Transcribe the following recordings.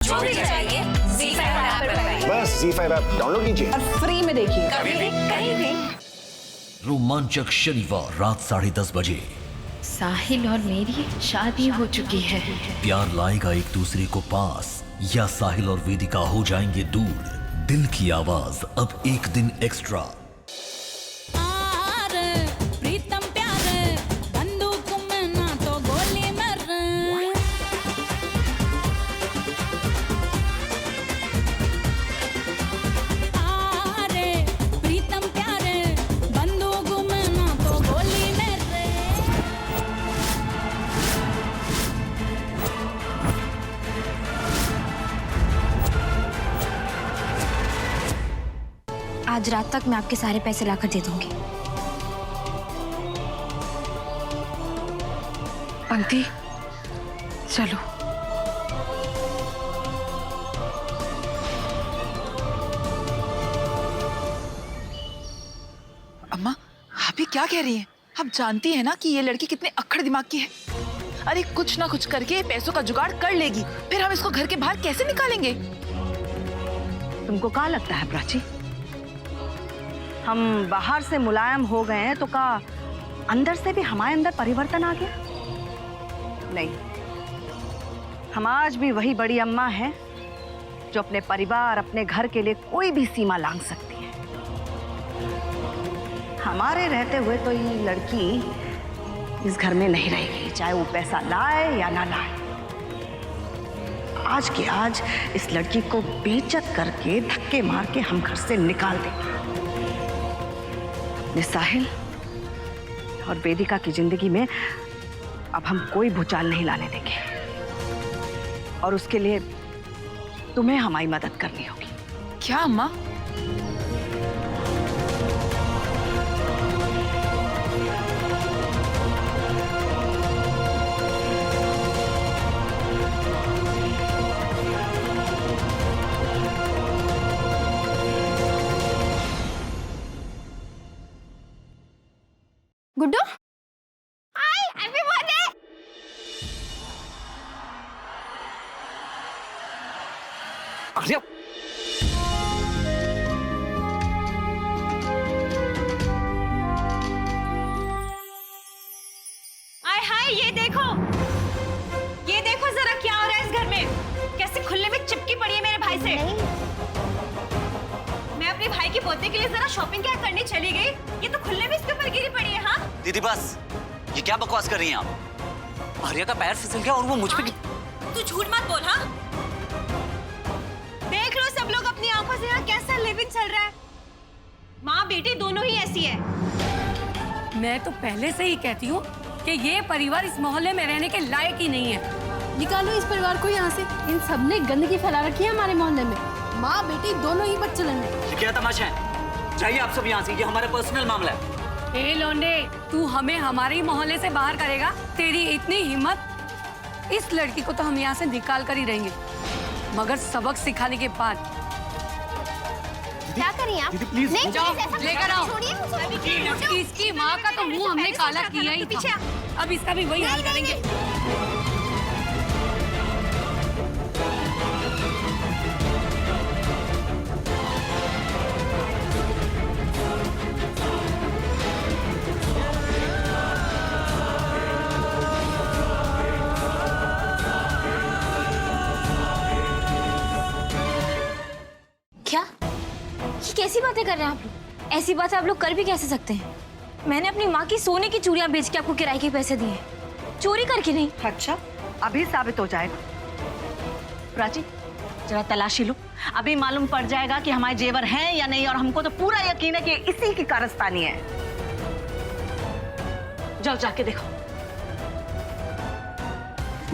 जो भी चाहिए ZEE5 ऐप पर पाइए। बस ZEE5 ऐप डाउनलोड कीजिए और फ्री में देखिए कभी भी कहीं भी। रोमांचक शनिवार रात 10:30 बजे। साहिल और मेरी शादी हो चुकी है। प्यार लाएगा एक दूसरे को पास या साहिल और वेदिका हो जाएंगे दूर। दिल की आवाज अब एक दिन एक्स्ट्रा। आज रात तक मैं आपके सारे पैसे लाकर दे दूंगी। पंक्ति चलो। अम्मा आप ये क्या कह रही हैं? आप जानती हैं ना कि ये लड़की कितने अक्खड़ दिमाग की है। अरे कुछ ना कुछ करके पैसों का जुगाड़ कर लेगी, फिर हम इसको घर के बाहर कैसे निकालेंगे? तुमको क्या लगता है प्राची, हम बाहर से मुलायम हो गए हैं तो का अंदर से भी हमारे अंदर परिवर्तन आ गया? नहीं, हम आज भी वही बड़ी अम्मा हैं जो अपने परिवार अपने घर के लिए कोई भी सीमा लांघ सकती है। हमारे रहते हुए तो ये लड़की इस घर में नहीं रहेगी, चाहे वो पैसा लाए या ना लाए। आज के आज इस लड़की को बेइज्जत करके धक्के मार के हम घर से निकाल देंगे। अपने साहिल और वेदिका की जिंदगी में अब हम कोई भूचाल नहीं लाने देंगे और उसके लिए तुम्हें हमारी मदद करनी होगी। क्या अम्मा? गुड्डू, हाय, हैप्पी बर्थडे। आर्या, आय हाय, ये देखो जरा क्या हो रहा है इस घर में। कैसे खुले में चिपकी पड़ी है मेरे भाई से। मैं अपने भाई के पोते के लिए जरा शॉपिंग क्या करने चली गई, ये तो खुले में इसके ऊपर गिरी पड़ी है। हाँ दीदी बस, ये क्या बकवास कर रही हैं आप? आर्या का पैर फिसल गया और वो मुझ पे तू झूठ मत बोल। हाँ देख लो सब लोग अपनी आंखों से यहाँ कैसा लिविंग चल रहा है। माँ बेटी दोनों ही ऐसी है। मैं तो पहले से ही कहती हूँ कि ये परिवार इस मोहल्ले में रहने के लायक ही नहीं है। निकालो इस परिवार को यहाँ से। इन सब ने गंदगी फैला रखी है हमारे मोहल्ले में। माँ बेटी दोनों ही बदचलन है। ये क्या तमाशा है? जाइए आप सब यहाँ से, ये हमारा पर्सनल मामला है। ए लौंडे, तू हमें हमारे ही मोहल्ले से बाहर करेगा? तेरी इतनी हिम्मत? इस लड़की को तो हम यहाँ से निकाल कर ही रहेंगे, मगर सबक सिखाने के बाद। क्या करिए आप? प्लीज नहीं, जाओ, ऐसा मत लेकर आओ। छोड़िए मुझे। इसकी माँ का तो मुंह हमने काला किया ही था, अब इसका भी वही हाल करेंगे। क्या? ये कैसी बातें कर रहे हैं आप लोग? ऐसी बातें आप लोग कर भी कैसे सकते हैं? मैंने अपनी माँ की सोने की चूड़ियां बेच के आपको किराए के पैसे दिए, चोरी करके नहीं। अच्छा, अभी साबित हो जाएगा। प्राची जरा तलाशी लो, अभी मालूम पड़ जाएगा कि हमारे जेवर हैं या नहीं, और हमको तो पूरा यकीन है कि इसी की कारस्तानी है। जाओ जाके देखो।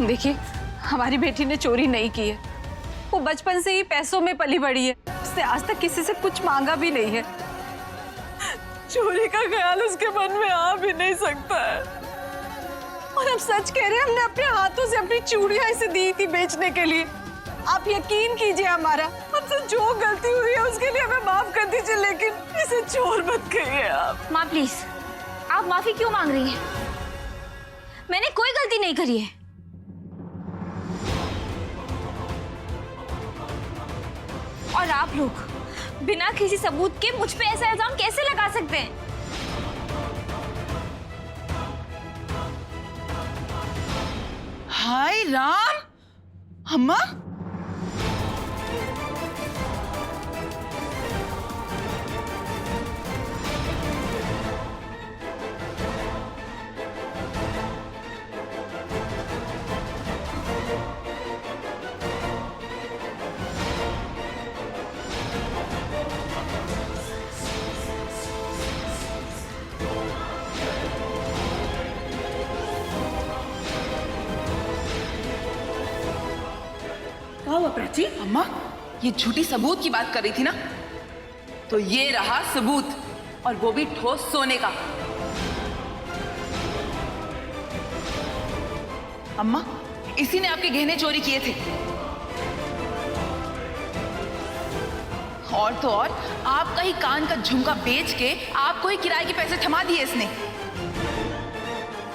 देखिए, हमारी बेटी ने चोरी नहीं की है। वो बचपन से ही पैसों में पली बड़ी है, उसने आज तक किसी से कुछ मांगा भी नहीं है। चोरी का ख्याल उसके मन में आ भी नहीं सकता है। और हम सच कह रहे हैं, हमने अपने हाथों से अपनी चूड़ियां इसे दी थी बेचने के लिए। आप यकीन कीजिए, हमारा हमसे जो गलती हुई है उसके लिए हमें माफ कर दीजिए, लेकिन इसे चोर मत कहिए आप। माँ प्लीज, आप माफी क्यों मांग रही हैं? मैंने कोई गलती नहीं करी है। और आप लोग बिना किसी सबूत के मुझ पे ऐसा इल्जाम कैसे लगा सकते हैं? हाय राम, अम्मा प्राची, अम्मा, ये झूठी सबूत की बात कर रही थी ना, तो ये रहा सबूत, और वो भी ठोस सोने का। अम्मा, इसी ने आपके गहने चोरी किए थे। और तो और आपका ही कान का झुमका बेच के आपको ही किराए के पैसे थमा दिए इसने।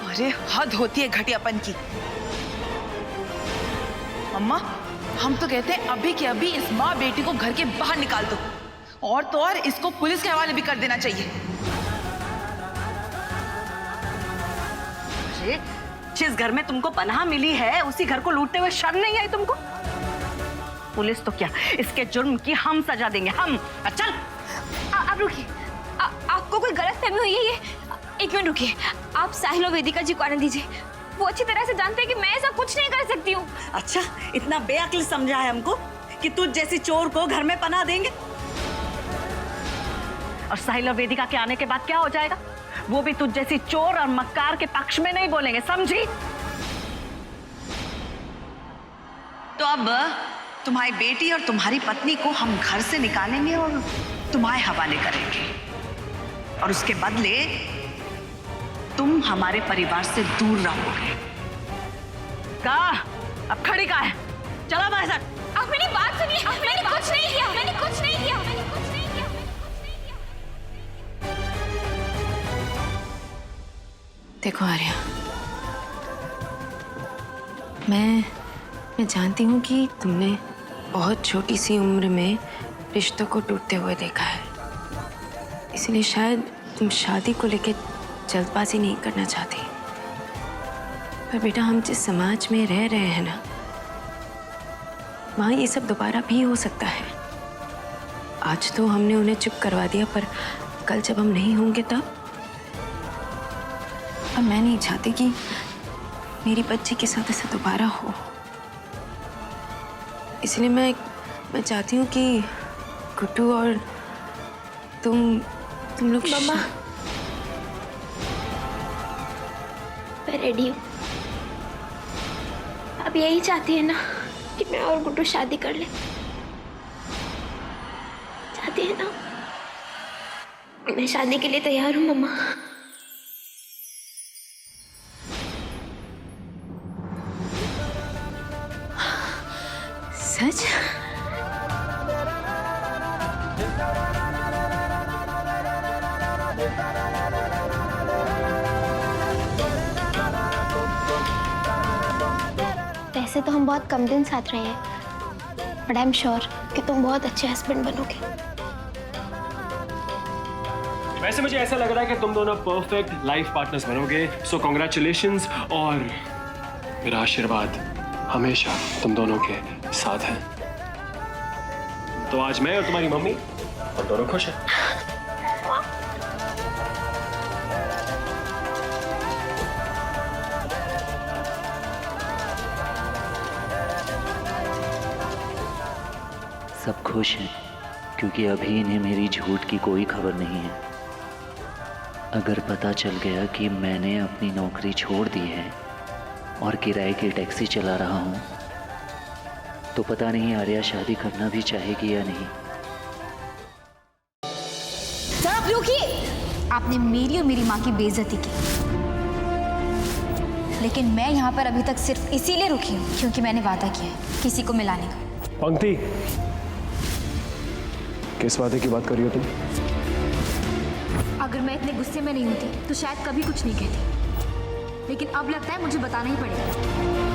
अरे हद होती है घटियापन की। अम्मा, हम तो कहते हैं अभी के अभी इस माँ बेटी को घर के बाहर निकाल दो, और तो और इसको पुलिस के हवाले भी कर देना चाहिए। अरे जिस घर में तुमको पनाह मिली है उसी घर को लूटते हुए शर्म नहीं आई तुमको? पुलिस तो क्या, इसके जुर्म की हम सजा देंगे, हम। चल आप रुकिए, आपको कोई गलतफहमी हुई है? ये एक मिनट रुकिए, आप साहिल और वेदिका जी को आने दीजिए। वो अच्छी तरह से जानते हैं कि मैं ऐसा कुछ नहीं कर सकती हूँ। अच्छा, इतना बेअक्ल समझा है हमको कि तुझ जैसी चोर को घर में पनाह देंगे? और साहिल और वेदिका के आने के बाद क्या हो जाएगा? वो भी तुझ जैसी चोर और मक्कार के पक्ष में नहीं बोलेंगे, समझी? तो अब तुम्हारी बेटी और तुम्हारी पत्नी को हम घर से निकालेंगे और तुम्हारे हवाले करेंगे, और उसके बदले तुम हमारे परिवार से दूर रहोगे। कहा? अब खड़ी कहाँ है? चलो हमारे साथ। आप मेरी बात सुनिए, मैंने कुछ नहीं किया, मैंने कुछ नहीं किया, मैंने कुछ नहीं किया। देखो आर्या, मैं जानती हूँ कि तुमने बहुत छोटी सी उम्र में रिश्तों को टूटते हुए देखा है, इसलिए शायद तुम शादी को लेकर जल्दबाजी नहीं करना चाहती। पर बेटा, हम जिस समाज में रह रहे हैं ना, वहाँ ये सब दोबारा भी हो सकता है। आज तो हमने उन्हें चुप करवा दिया, पर कल जब हम नहीं होंगे तब। और मैं नहीं चाहती कि मेरी बच्ची के साथ ऐसा दोबारा हो, इसलिए मैं चाहती हूँ कि गुड्डू और तुम लोग। मम्मा, मैं रेडी हूँ। अब यही चाहती है ना कि मैं और गुड्डू शादी कर ले? चाहती है ना? मैं शादी के लिए तैयार हूँ मम्मा। सच? वैसे तो हम बहुत कम दिन साथ रहे हैं, बट आई एम श्योर कि तुम बहुत अच्छे हस्बैंड बनोगे। वैसे मुझे ऐसा लग रहा है कि तुम दोनों परफेक्ट लाइफ पार्टनर्स बनोगे, सो कॉन्ग्रेचुलेशंस, और मेरा आशीर्वाद हमेशा तुम दोनों के साथ है। तो आज मैं और तुम्हारी मम्मी हम दोनों खुश हैं। सब खुश हैं क्योंकि अभी इन्हें मेरी झूठ की कोई खबर नहीं है। अगर पता चल गया कि मैंने अपनी नौकरी छोड़ दी है और किराए की टैक्सी चला रहा हूँ, तो पता नहीं आर्या शादी करना भी चाहेगी या नहीं। आप रुकिए, आपने मेरी और मेरी माँ की बेइज्जती की, लेकिन मैं यहाँ पर अभी तक सिर्फ इसीलिए रुकी हूँ क्योंकि मैंने वादा किया है किसी को मिलाने का। पंक्ति, किस वादे की बात कर रही हो तुम? अगर मैं इतने गुस्से में नहीं होती तो शायद कभी कुछ नहीं कहती, लेकिन अब लगता है मुझे बताना ही पड़ेगा।